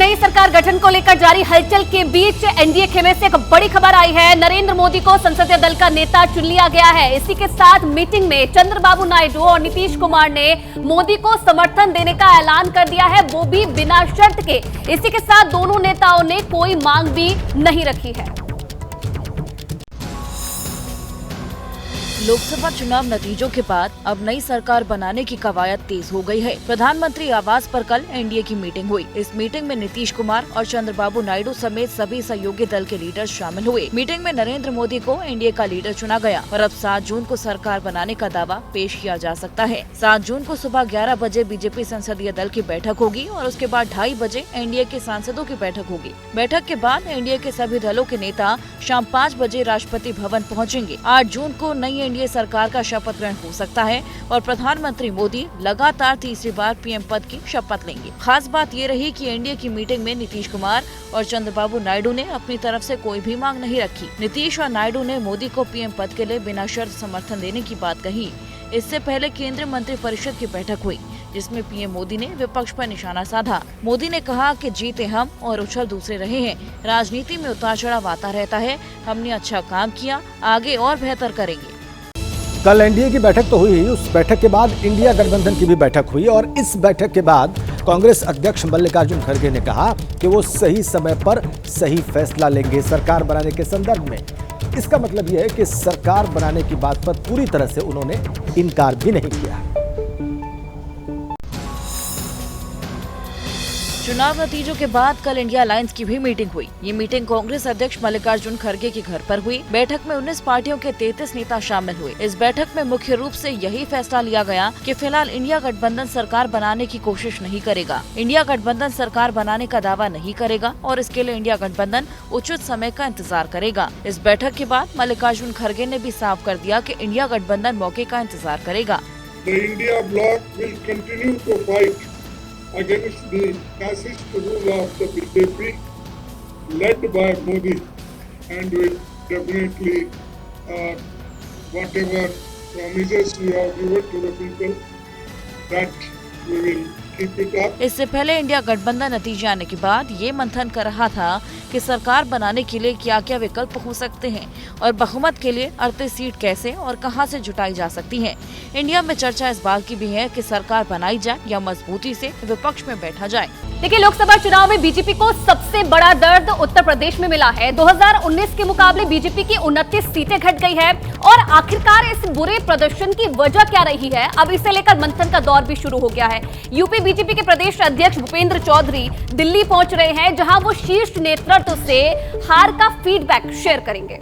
नई सरकार गठन को लेकर जारी हलचल के बीच एनडीए खेमे से एक बड़ी खबर आई है। नरेंद्र मोदी को संसदीय दल का नेता चुन लिया गया है। इसी के साथ मीटिंग में चंद्रबाबू नायडू और नीतीश कुमार ने मोदी को समर्थन देने का ऐलान कर दिया है, वो भी बिना शर्त के। इसी के साथ दोनों नेताओं ने कोई मांग भी नहीं रखी है। लोकसभा चुनाव नतीजों के बाद अब नई सरकार बनाने की कवायद तेज हो गई है। प्रधानमंत्री आवास पर कल एनडीए की मीटिंग हुई। इस मीटिंग में नीतीश कुमार और चंद्रबाबू नायडू समेत सभी सहयोगी दल के लीडर शामिल हुए। मीटिंग में नरेंद्र मोदी को एनडीए का लीडर चुना गया और अब 7 जून को सरकार बनाने का दावा पेश किया जा सकता है। 7 जून को सुबह 11 बजे बीजेपी संसदीय दल की बैठक होगी और उसके बाद 2:30 बजे एनडीए के सांसदों की बैठक होगी। बैठक के बाद एनडीए के सभी दलों के नेता शाम 5 बजे राष्ट्रपति भवन पहुँचेंगे। 8 जून को नई एनडीए सरकार का शपथ ग्रहण हो सकता है और प्रधानमंत्री मोदी लगातार तीसरी बार पीएम पद की शपथ लेंगे। खास बात ये रही कि एनडीए की मीटिंग में नीतीश कुमार और चंद्रबाबू नायडू ने अपनी तरफ से कोई भी मांग नहीं रखी। नीतीश और नायडू ने मोदी को पीएम पद के लिए बिना शर्त समर्थन देने की बात कही। इससे पहले केंद्रीय मंत्रिपरिषद की बैठक हुई, जिसमें पीएम मोदी ने विपक्ष पर निशाना साधा। मोदी ने कहा कि जीते हम और उछल दूसरे रहे हैं। राजनीति में उतार चढ़ाव आता रहता है। हमने अच्छा काम किया, आगे और बेहतर करेंगे। कल एनडीए की बैठक तो हुई, उस बैठक के बाद इंडिया गठबंधन की भी बैठक हुई और इस बैठक के बाद कांग्रेस अध्यक्ष मल्लिकार्जुन खड़गे ने कहा कि वो सही समय पर सही फैसला लेंगे सरकार बनाने के संदर्भ में। इसका मतलब यह है कि सरकार बनाने की बात पर पूरी तरह से उन्होंने इनकार भी नहीं किया। चुनाव नतीजों के बाद कल इंडिया अलायंस की भी मीटिंग हुई। ये मीटिंग कांग्रेस अध्यक्ष मल्लिकार्जुन खड़गे के घर पर हुई। बैठक में 19 पार्टियों के 33 नेता शामिल हुए। इस बैठक में मुख्य रूप से यही फैसला लिया गया कि फिलहाल इंडिया गठबंधन सरकार बनाने की कोशिश नहीं करेगा। इंडिया गठबंधन सरकार बनाने का दावा नहीं करेगा और इसके लिए इंडिया गठबंधन उचित समय का इंतजार करेगा। इस बैठक के बाद मल्लिकार्जुन खड़गे ने भी साफ कर दिया कि इंडिया गठबंधन मौके का इंतजार करेगा। Against the fascist rule of the BJP led by Modi, and will definitely whatever promises we have given to the people, that we will keep it up. इससे पहले इंडिया गठबंधन नतीजे आने के बाद ये मंथन कर रहा था कि सरकार बनाने के लिए क्या क्या विकल्प हो सकते हैं और बहुमत के लिए 38 सीट कैसे और कहां से जुटाई जा सकती हैं। इंडिया में चर्चा इस बात की भी है कि सरकार बनाई जाए या मजबूती से विपक्ष में बैठा जाए। देखिए, लोकसभा चुनाव में बीजेपी को सबसे बड़ा दर्द उत्तर प्रदेश में मिला है। 2019 के मुकाबले बीजेपी की 29 सीटें घट गई है और आखिरकार इस बुरे प्रदर्शन की वजह क्या रही है, अब इसे लेकर मंथन का दौर भी शुरू हो गया है। यूपी बीजेपी के प्रदेश अध्यक्ष भूपेंद्र चौधरी दिल्ली पहुंच रहे हैं, जहां वो शीर्ष नेतृत्व से हार का फीडबैक शेयर करेंगे।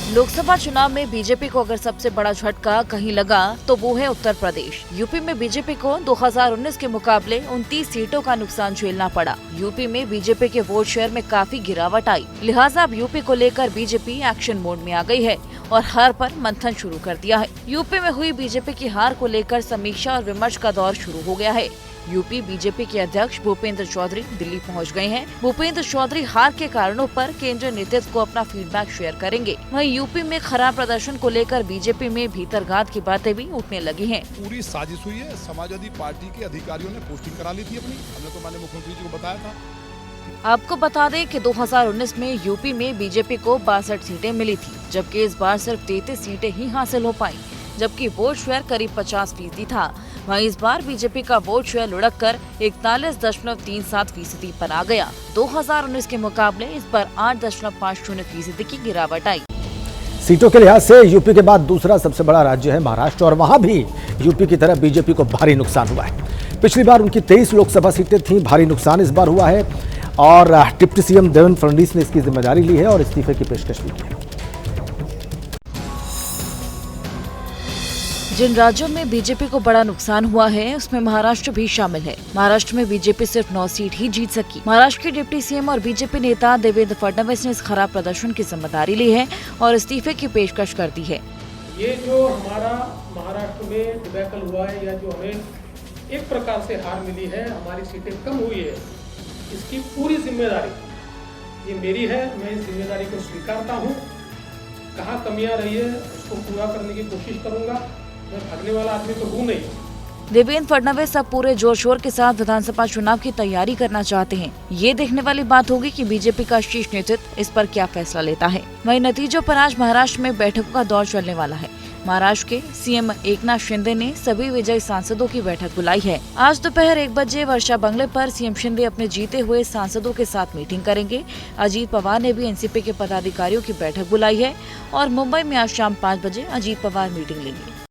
लोकसभा चुनाव में बीजेपी को अगर सबसे बड़ा झटका कहीं लगा तो वो है उत्तर प्रदेश। यूपी में बीजेपी को 2019 के मुकाबले 29 सीटों का नुकसान झेलना पड़ा। यूपी में बीजेपी के वोट शेयर में काफी गिरावट आई, लिहाजा अब यूपी को लेकर बीजेपी एक्शन मोड में आ गई है और हार पर मंथन शुरू कर दिया है। यूपी में हुई बीजेपी की हार को लेकर समीक्षा और विमर्श का दौर शुरू हो गया है। यूपी बीजेपी के अध्यक्ष भूपेंद्र चौधरी दिल्ली पहुंच गए हैं। भूपेंद्र चौधरी हार के कारणों पर केंद्रीय नेतृत्व को अपना फीडबैक शेयर करेंगे। वहीं यूपी में खराब प्रदर्शन को लेकर बीजेपी में भीतरघात की बातें भी उठने लगी हैं। पूरी साजिश हुई है। समाजवादी पार्टी के अधिकारियों ने पोस्टिंग करा ली थी अपनी, हमने तो माननीय मुख्यमंत्री जी को बताया था। आपको बता दें कि 2019 में यूपी में बीजेपी को 62 सीटें मिली थी, जबकि इस बार सिर्फ 33 सीटें ही हासिल हो पाई, जबकि वोट शेयर करीब 50% था। वहीं इस बार बीजेपी का वोट शेयर लुढ़क कर 41.37% पर आ गया। 2019 के मुकाबले इस बार 8.50% की गिरावट आई। सीटों के लिहाज से यूपी के बाद दूसरा सबसे बड़ा राज्य है महाराष्ट्र और वहां भी यूपी की तरह बीजेपी को भारी नुकसान हुआ है। पिछली बार उनकी 23 लोकसभा सीटें थीं, भारी नुकसान इस बार हुआ है और डिप्टी सीएम देवेंद्र फडणवीस ने इसकी जिम्मेदारी ली है और इस्तीफे की पेशकश भी की है। जिन राज्यों में बीजेपी को बड़ा नुकसान हुआ है उसमें महाराष्ट्र भी शामिल है। महाराष्ट्र में बीजेपी सिर्फ 9 सीट ही जीत सकी। महाराष्ट्र के डिप्टी सीएम और बीजेपी नेता देवेंद्र फडणवीस ने इस खराब प्रदर्शन की जिम्मेदारी ली है और इस्तीफे की पेशकश कर दी है। ये जो हमारा महाराष्ट्र में डिबैकल हुआ है या जो हमें एक प्रकार से हार मिली है, हमारी सीटें कम हुई है, इसकी पूरी जिम्मेदारी ये मेरी है। मैं इस जिम्मेदारी को स्वीकारता हूँ। कहाँ कमियाँ रही है उसको पूरा करने की कोशिश करूँगा। मैं भागने वाला आदमी तो हूँ नहीं। देवेंद्र फडणवीस अब पूरे जोर शोर के साथ विधानसभा चुनाव की तैयारी करना चाहते हैं। ये देखने वाली बात होगी कि बीजेपी का शीर्ष नेतृत्व इस पर क्या फैसला लेता है। वहीं नतीजों पर आज महाराष्ट्र में बैठकों का दौर चलने वाला है। महाराष्ट्र के सीएम एकनाथ शिंदे ने सभी विजयी सांसदों की बैठक बुलाई है। आज दोपहर 1 बजे वर्षा बंगले पर सीएम शिंदे अपने जीते हुए सांसदों के साथ मीटिंग करेंगे। अजीत पवार ने भी एनसीपी के पदाधिकारियों की बैठक बुलाई है और मुंबई में आज शाम 5 बजे अजीत पवार मीटिंग लेंगे।